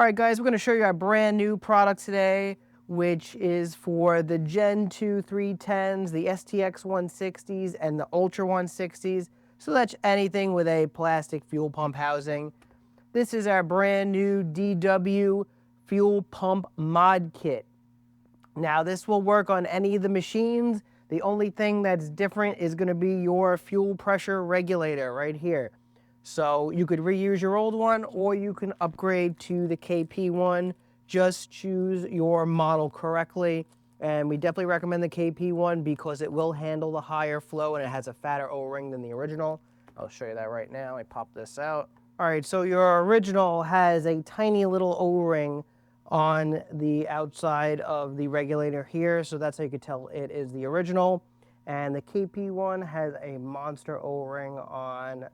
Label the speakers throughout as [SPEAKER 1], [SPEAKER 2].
[SPEAKER 1] All right, guys, we're going to show you our brand new product today, which is for the Gen 2 310s, the STX 160s, and the Ultra 160s. So that's anything with a plastic fuel pump housing. This is our brand new DW fuel pump mod kit. Now, this will work on any of the machines. The only thing that's different is going to be your fuel pressure regulator right here. So you could reuse your old one or you can upgrade to the KP one. Just choose your model correctly. And we definitely recommend the KP one because it will handle the higher flow and it has a fatter O-ring than the original. I'll show you that right now. I pop this out. All right, so your original has a tiny little O-ring on the outside of the regulator here. So that's how you could tell it is the original. And the KP one has a monster O-ring on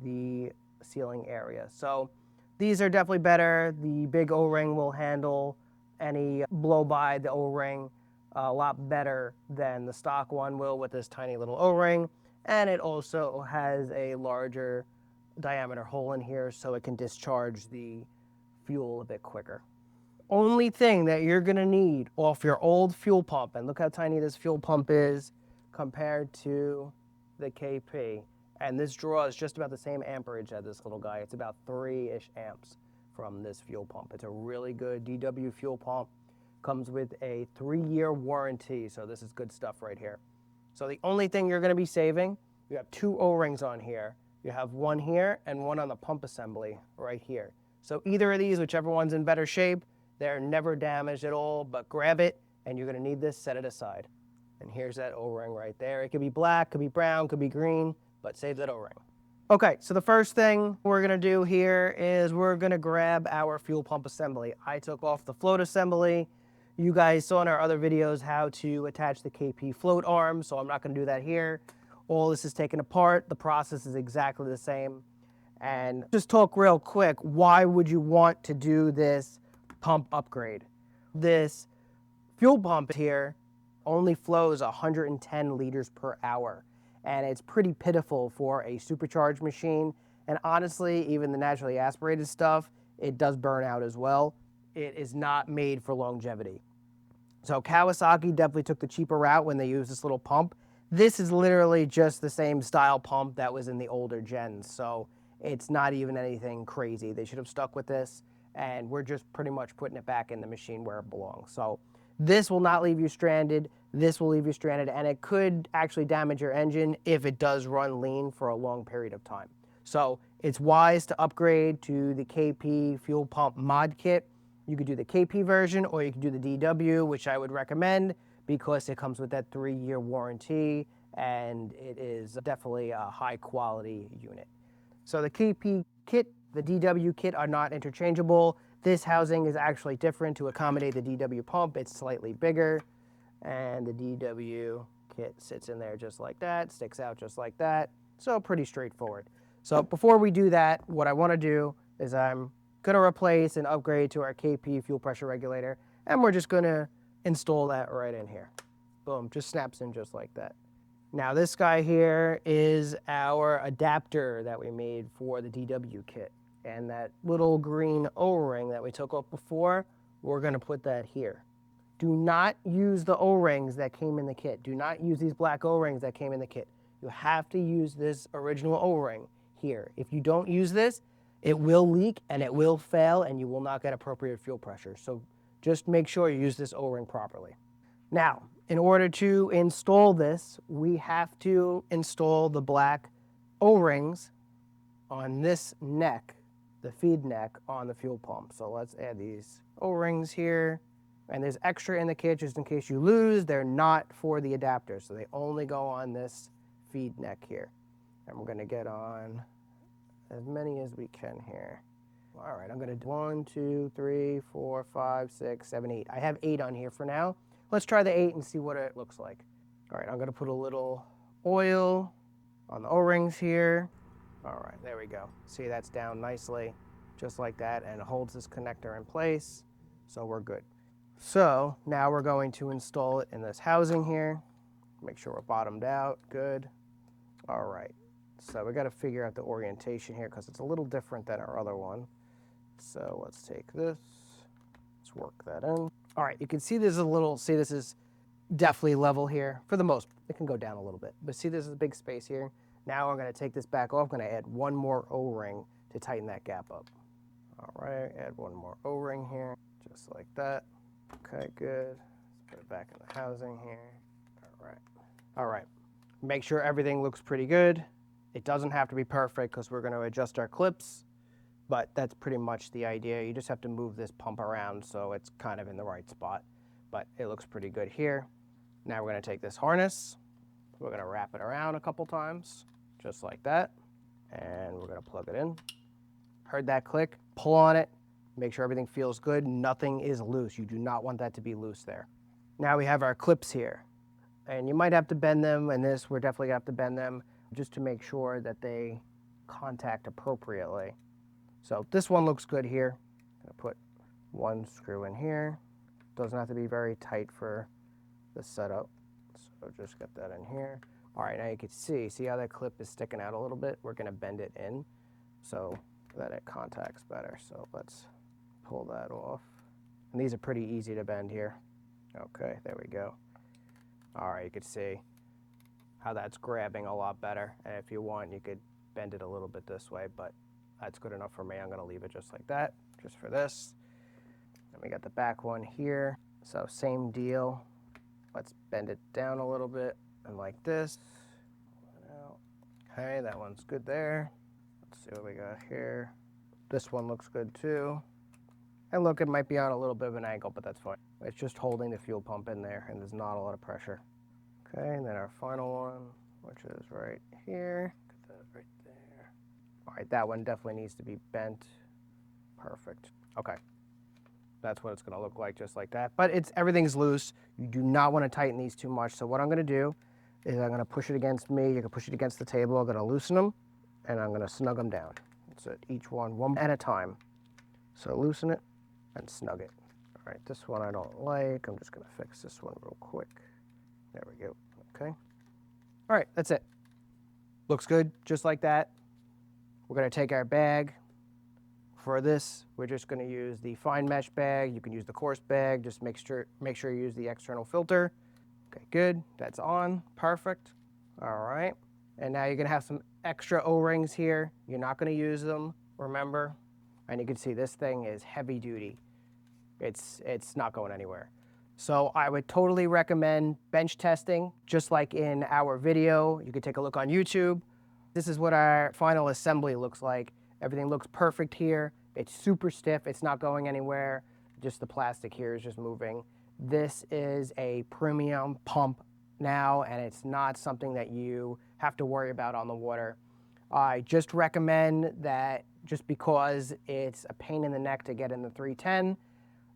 [SPEAKER 1] the sealing area. So these are definitely better. The big O-ring will handle any blow by the O-ring a lot better than the stock one will with this tiny little O-ring. And it also has a larger diameter hole in here so it can discharge the fuel a bit quicker. Only thing that you're gonna need off your old fuel pump, and look how tiny this fuel pump is compared to the KP. And this draws just about the same amperage as this little guy. It's about 3-ish amps from this fuel pump. It's a really good DW fuel pump. Comes with a 3-year warranty, so this is good stuff right here. So the only thing you're gonna be saving, you have 2 O-rings on here. You have one here and one on the pump assembly right here. So either of these, whichever one's in better shape, they're never damaged at all, but grab it and you're gonna need this, set it aside. And here's that O-ring right there. It could be black, could be brown, could be green, but save that O-ring. Okay, so the first thing we're gonna do here is we're gonna grab our fuel pump assembly. I took off the float assembly. You guys saw in our other videos how to attach the KP float arm, so I'm not gonna do that here. All this is taken apart. The process is exactly the same. And just talk real quick, why would you want to do this pump upgrade? This fuel pump here only flows 110 liters per hour. And it's pretty pitiful for a supercharged machine. And honestly, even the naturally aspirated stuff, it does burn out as well. It is not made for longevity. So Kawasaki definitely took the cheaper route when they used this little pump. This is literally just the same style pump that was in the older gens. So it's not even anything crazy. They should have stuck with this. And we're just pretty much putting it back in the machine where it belongs. So this will not leave you stranded. This will leave you stranded, and it could actually damage your engine if it does run lean for a long period of time. So it's wise to upgrade to the KP fuel pump mod kit. You could do the KP version or you could do the DW, which I would recommend because it comes with that 3-year warranty and it is definitely a high quality unit. So the KP kit, the DW kit are not interchangeable. This housing is actually different to accommodate the DW pump. It's slightly bigger, and the DW kit sits in there just like that, sticks out just like that. So pretty straightforward. So before we do that, what I want to do is I'm going to replace and upgrade to our KP fuel pressure regulator, and we're just going to install that right in here. Boom, just snaps in just like that. Now this guy here is our adapter that we made for the DW kit. And that little green O-ring that we took off before, we're gonna put that here. Do not use the O-rings that came in the kit. Do not use these black O-rings that came in the kit. You have to use this original O-ring here. If you don't use this, it will leak and it will fail and you will not get appropriate fuel pressure. So just make sure you use this O-ring properly. Now, in order to install this, we have to install the black O-rings on this neck, the feed neck on the fuel pump. So let's add these O-rings here. And there's extra in the kit just in case you lose. They're not for the adapter, so they only go on this feed neck here. And we're gonna get on as many as we can here. All right, I'm gonna do 1, 2, 3, 4, 5, 6, 7, 8. I have 8 on here for now. Let's try the 8 and see what it looks like. All right, I'm gonna put a little oil on the O-rings here. All right, there we go. See, that's down nicely, just like that, and it holds this connector in place, so we're good. So now we're going to install it in this housing here. Make sure we're bottomed out, good. All right, so we gotta figure out the orientation here because it's a little different than our other one. So let's take this, let's work that in. All right, you can see there's a little, see this is definitely level here for the most, it can go down a little bit, but see this is a big space here. Now I'm gonna take this back off, I'm gonna add one more O-ring to tighten that gap up. All right, add one more O-ring here, just like that. Okay, good. Let's put it back in the housing here. All right. All right. Make sure everything looks pretty good. It doesn't have to be perfect because we're going to adjust our clips, but that's pretty much the idea. You just have to move this pump around so it's kind of in the right spot, but it looks pretty good here. Now we're going to take this harness. We're going to wrap it around a couple times, just like that, and we're going to plug it in. Heard that click? Pull on it. Make sure everything feels good. Nothing is loose. You do not want that to be loose there. Now we have our clips here. And you might have to bend them, and this, we're definitely gonna have to bend them just to make sure that they contact appropriately. So this one looks good here. I'm gonna put one screw in here. Doesn't have to be very tight for the setup. So just get that in here. All right, now you can see how that clip is sticking out a little bit? We're gonna bend it in so that it contacts better. So let's pull that off. And these are pretty easy to bend here. Okay, there we go. All right, you can see how that's grabbing a lot better. And if you want, you could bend it a little bit this way, but that's good enough for me. I'm gonna leave it just like that, just for this. And we got the back one here. So same deal. Let's bend it down a little bit and like this. Okay, that one's good there. Let's see what we got here. This one looks good too. And look, it might be on a little bit of an angle, but that's fine. It's just holding the fuel pump in there and there's not a lot of pressure. Okay, and then our final one, which is right here. Get that right there. All right, that one definitely needs to be bent. Perfect. Okay. That's what it's gonna look like, just like that. But everything's loose. You do not wanna tighten these too much. So what I'm gonna do is I'm gonna push it against me. You can push it against the table. I'm gonna loosen them and I'm gonna snug them down. That's it, each one at a time. So loosen it and snug it. All right, this one I don't like. I'm just gonna fix this one real quick. There we go, okay. All right, that's it. Looks good, just like that. We're gonna take our bag. For this, we're just gonna use the fine mesh bag. You can use the coarse bag. Just make sure you use the external filter. Okay, good, that's on, perfect. All right, and now you're gonna have some extra O-rings here. You're not gonna use them, remember? And you can see this thing is heavy duty. It's not going anywhere. So I would totally recommend bench testing, just like in our video. You could take a look on YouTube. This is what our final assembly looks like. Everything looks perfect here. It's super stiff, it's not going anywhere. Just the plastic here is just moving. This is a premium pump now, and it's not something that you have to worry about on the water. I just recommend that just because it's a pain in the neck to get in the 310,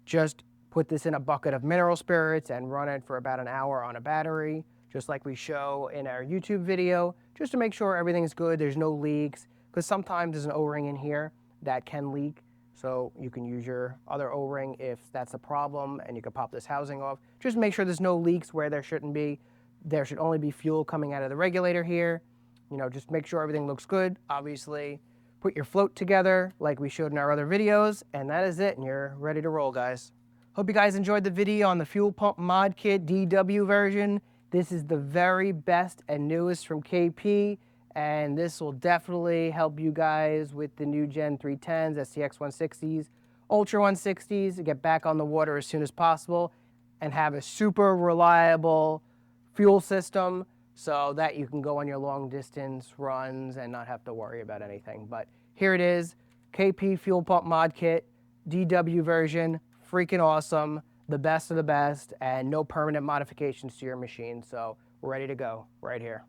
[SPEAKER 1] just put this in a bucket of mineral spirits and run it for about an hour on a battery, just like we show in our YouTube video, just to make sure everything's good, there's no leaks, because sometimes there's an O-ring in here that can leak, so you can use your other O-ring if that's a problem, and you can pop this housing off. Just make sure there's no leaks where there shouldn't be. There should only be fuel coming out of the regulator here. You know, just make sure everything looks good. Obviously, put your float together like we showed in our other videos, and that is it, and you're ready to roll, guys. Hope you guys enjoyed the video on the Fuel Pump Mod Kit DW version. This is the very best and newest from KP, and this will definitely help you guys with the new Gen 310s, STX 160s, Ultra 160s, to get back on the water as soon as possible and have a super reliable fuel system so that you can go on your long distance runs and not have to worry about anything. But here it is, KP Fuel Pump Mod Kit, DW version, freaking awesome, the best of the best, and no permanent modifications to your machine. So we're ready to go right here.